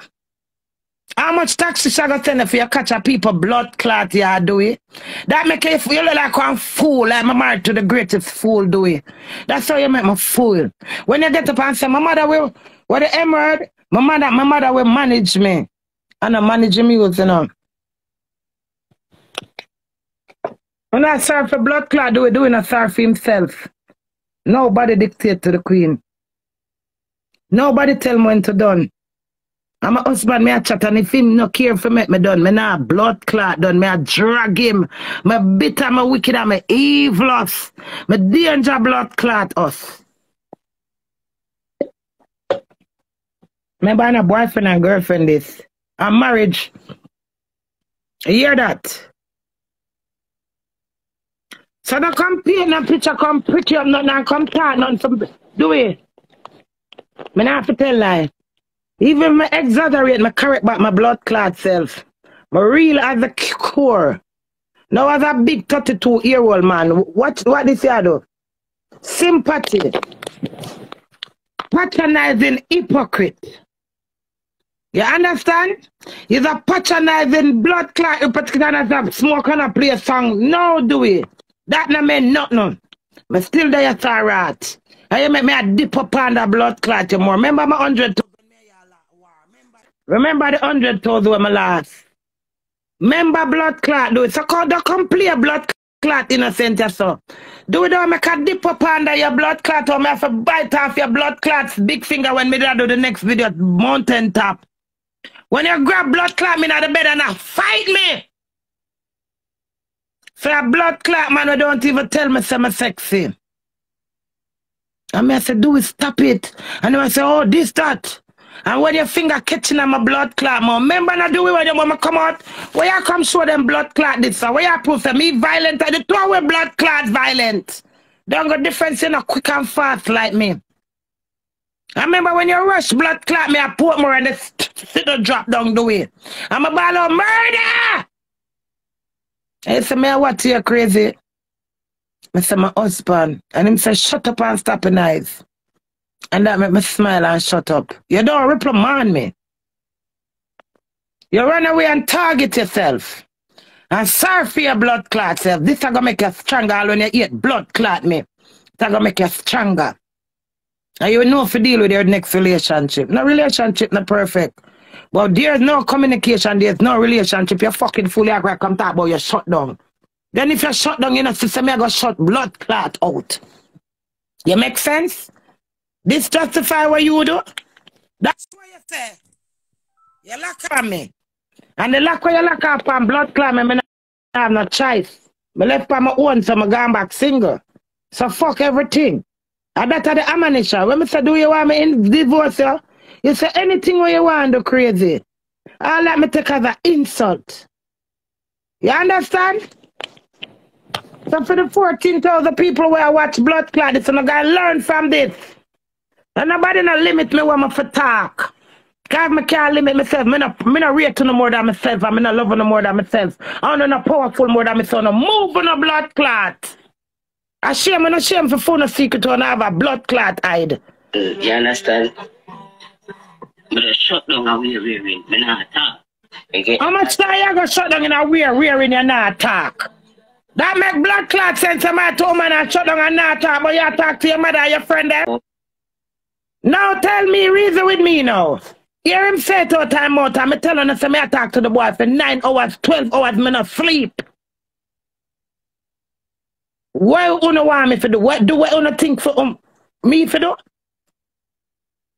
How much taxi shall I send if you catch a people blood clot you do it? That make you look like one fool, like my married to the greatest fool do it. That's how you make me fool. When you get up and say, my mother will, what the emerald, my mother will manage me. And I'm managing me, you know. When I serve for blood clot, do it, doing a serve for himself. Nobody dictate to the queen. Nobody tell me when to done. And my husband, me a chat, and if him no care for me done, me nah blood clot done, me a drag him. Me bitter, me wicked, and me evil. Me danger blood clot us. Remember, I'm a boyfriend and girlfriend this. And marriage. You hear that? So don't come paint no picture, come pretty up nothing, and come talk nothing from do it. Me not have to tell lie. Even me exaggerate, me correct back my blood clot self. Me real as the core. Now as a big 32-year-old man, what this here do? Sympathy. Patronizing hypocrite. You understand? He's a patronizing blood clot hypocrite and a smoke and a play a song. No do it. That no mean nothing. But still there you saw rat. And you make me a dip up on the blood clot you more. Remember my 100,000? Remember the 100,000 when I last? Remember blood clot do it. So don't come play a blood clot innocent yourself. Do it don't make a dip up under your blood clot or me have to bite off your blood clot's big finger when me do the next video at mountain top. When you grab blood clot me in the bed and fight me. For a blood clot man who don't even tell me I'm sexy. And I say, do it, stop it. And then I say, oh, this, that. And when your finger catching on my blood clot, man, remember not do it when you want me come out? Where you come show them blood clot this, so where you prove that me violent and the two away blood clot violent. Don't go difference in a quick and fast like me. I remember when you rush blood clot me, I put more and the sit or drop down the way. I'm a ball of murder! I say, me, what you crazy? I say, my husband. And him say, shut up and stop your eyes. And that make me smile and shut up. You don't reprimand me. You run away and target yourself. And sorry for your blood clot self. This is going to make you stronger when you eat blood clot me. It's going to make you stronger. And you know if you deal with your next relationship. No relationship, not perfect. But there's no communication, there's no relationship. You're fucking fully agree come talk about your shutdown. Then if you shut down, you know, system, you're going to shut blood clot out. You make sense? This justify what you do? That's what you say. You lock on me. And the lock where you lock up on blood clot, I don't have no choice. I left on my own, so I'm going back single. So fuck everything. And that's the ammunition. When I say, do you want me in divorce you? You say anything what you want to do crazy. I'll let me take as an insult. You understand? So for the 14,000 people where I watch blood clot, so I'm going to learn from this. And nobody no limit me when I for talk. Because I can't limit myself. I not rate no more than myself. I not love no more than myself. I not powerful more than myself. I move on a blood clot. I no shame for phone a secret when I have a blood clot hide. You understand? But I shut down a wearing, I not talk. Okay? How much time you go shut down in a wearing you not talk? That make blood clot sense. I might tell man and shut down and not talk, but you talk to your mother and your friend there. Now tell me, reason with me now. Hear him say to a time out, I'm telling him, I talk to the boy for 9 hours, 12 hours, me not sleep. Why you want me to do? What do you think for me to do?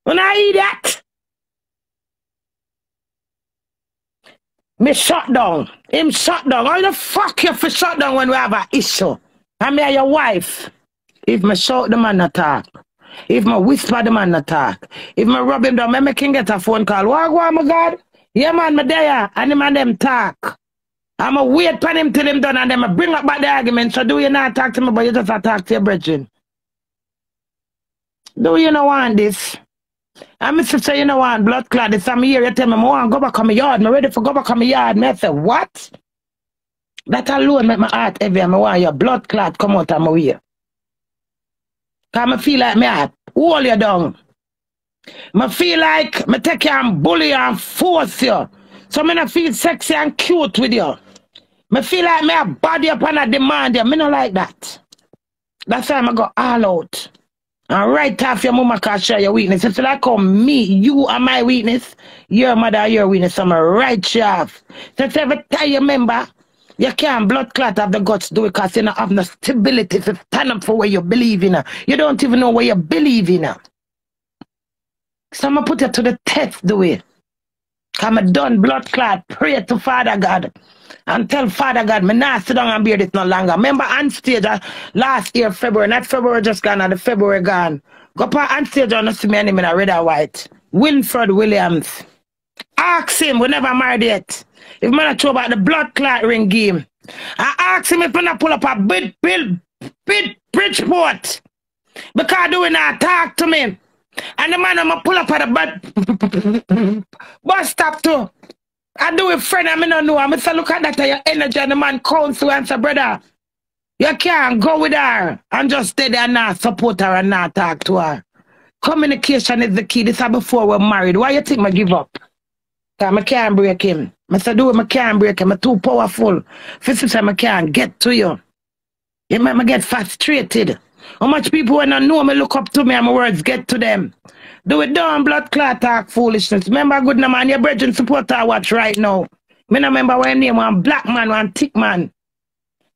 When I eat that, me shut down. Him shut down. How the fuck you for shut down when we have an issue? I'm here your wife. If me shout the man attack. If me whisper the man attack. If me rub him down, me can get a phone call. What go on, my God? Yeah, man, me there. And him and them talk. I'm a wait for him till him done and then I bring up back the argument. So do you not talk to me, but you just talk to your brethren? Do you not want this? I'm say you know want blood clot this time of year. You tell me I want to go back on my yard. I'm ready for go back on my yard. Me I say, what? That alone make my heart heavy. I want your blood clot come out of my ear. Because I feel like me heart hold you down. I feel like I take you and bully you and force you. So I feel sexy and cute with you. I feel like me a body up and I demand you. I don't like that. That's why I go all out. And right off your mama can share your weakness. If you like me, you are my weakness, your mother are your weakness. I'm a right you off. So every time you remember, you can't blood clot have the guts to do it because you don't have no stability to stand up for what you believe in. You don't even know what you believe in. So I'm going to put you to the test, do it. Come done blood clot. Pray to Father God. And tell Father God, me not sit down and bear this no longer. Remember on stage last year, February, not February just gone, and the February gone. Go up on stage and see me in a red or white. Wilfred Williams. Ask him, we never married yet. If man talk about the blood clot ring game. I ask him if I pull up a Bridgeport. Because do not talk to me. And the man I'm pull up at the bus stop too. I do it friend, I don't know. I say, look at that, your energy, and the man counsel and say, brother, you can't go with her and just stay there and not support her and not talk to her. Communication is the key. This is before we're married. Why you think I give up? Because I can't break him. I say, do it, I can't break him. I'm too powerful. First time I can't get to you. You make me get frustrated. How much people when I know me look up to me and my words get to them. Do it down, blood clot talk foolishness. Remember good no man, your brethren support I watch right now. Me no remember when name one black man, one thick man.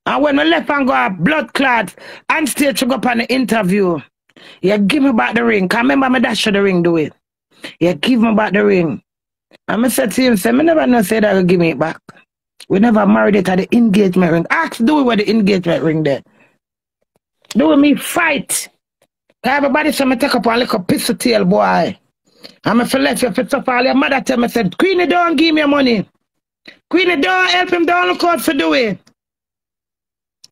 And when I left and go a blood clot and stage to go up on the interview, you give me back the ring. Cause remember me dash the ring do it. You give me back the ring. And I said to him, say, me never know say that will give me it back. We never married it at the engagement ring. Ask do it where the engagement ring there. Do me fight. Everybody say me take up a little pistol tail boy. I'm a left you for stuff all your mother tell me said, Queenie don't give me money. Queenie don't help him don't look out for do it.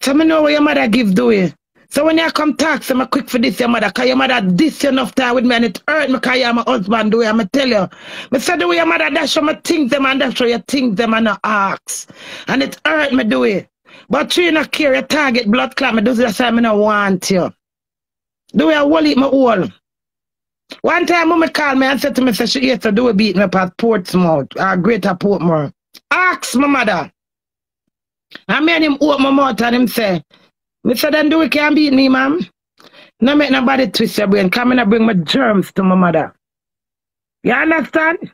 So me know what your mother give do it. So when you come talk, so I'm quick for this your mother, cause your mother this enough time with me and it hurt me cause you're my husband do it. I'ma tell you. Me say the way your mother dash show me think them and that's how you think them and not ask. And it hurt me do it. But you not care your target blood clot me do this I don't want you. Do I wall it my wall? One time mama called me and said to me, say she used to do a beat me at Portsmouth, or Greater Portmore. Ask my mother. I made him open my mouth and him say, me said then do it can't beat me, ma'am. No make nobody twist your brain. Come in and bring my germs to my mother. You understand?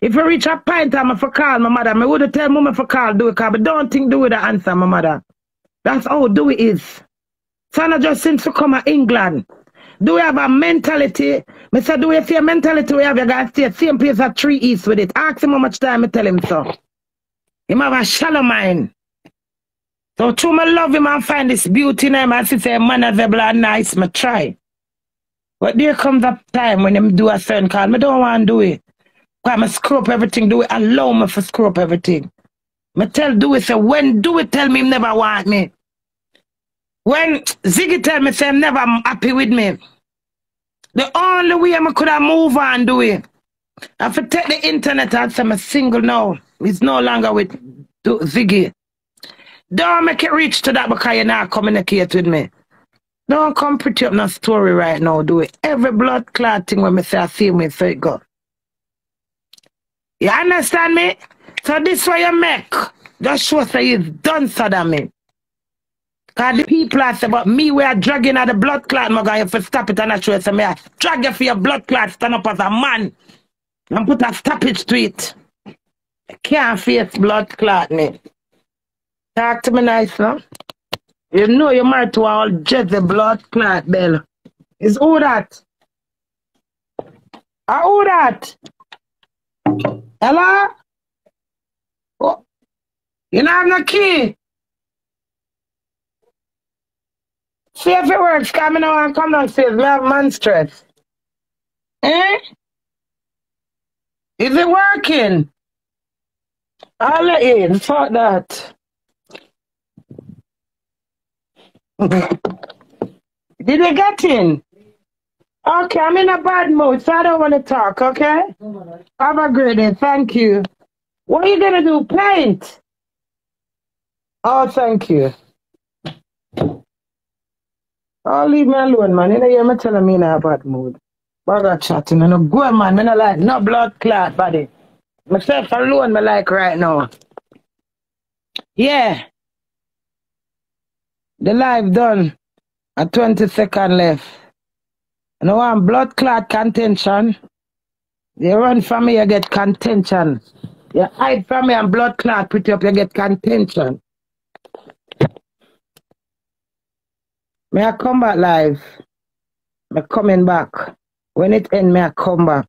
If you reach a point I'm for call my mother, me would tell mama for call do it, cause but don't think do it the answer my mother. That's how do it is. So not just since you come to England. Do we have a mentality? I said, do we see a mentality we have? You guys stay same place at 3 East with it. Ask him how much time I tell him so. He have a shallow mind. So true, I love him and find this beauty in him and see say manageable and nice, I try. But there comes a time when him do a certain call, I don't want to do it. Because I screw up everything, do it, allow me to screw up everything. I tell do it, say when do it, tell me him never want me. When Ziggy tell me say him never happy with me. The only way I could have move on do it. I have to take the internet and say I'm single now. It's no longer with Ziggy. Don't make it reach to that because you're not communicate with me. Don't come pretty up no story right now, do it. Every blood clot thing when I say I see me, so it go. You understand me? So this way you make. Just show say you done so than me. Because the people are saying about me, we are dragging at the blood clot, my guy, if you stop it and I show you, say, me, I drag you for your blood clot, stand up as a man and put a stoppage to it. I can't face blood clot, me. Talk to me nice, no? You know you're married to all just the blood clot, Bell. Is who that? Who that? Hello? Oh. You don't have no key? See if it works, coming out and come downstairs. We have man stress. Eh? Is it working? I'll let in. Fuck that. Did you get in? Okay, I'm in a bad mood, so I don't want to talk, okay? Have a great day. Thank you. What are you going to do? Paint? Oh, thank you. Oh, leave me alone, man. You know, you're telling me in a bad mood. Bugger chatting. And a good man. I don't like no blood clot body. Myself alone, I like right now. Yeah. The live done. A 20-second left. And I want blood clot contention. You run from me, you get contention. You hide from me and blood clot put you up, you get contention. May I come back live? I'm coming back. When it end, may I come back.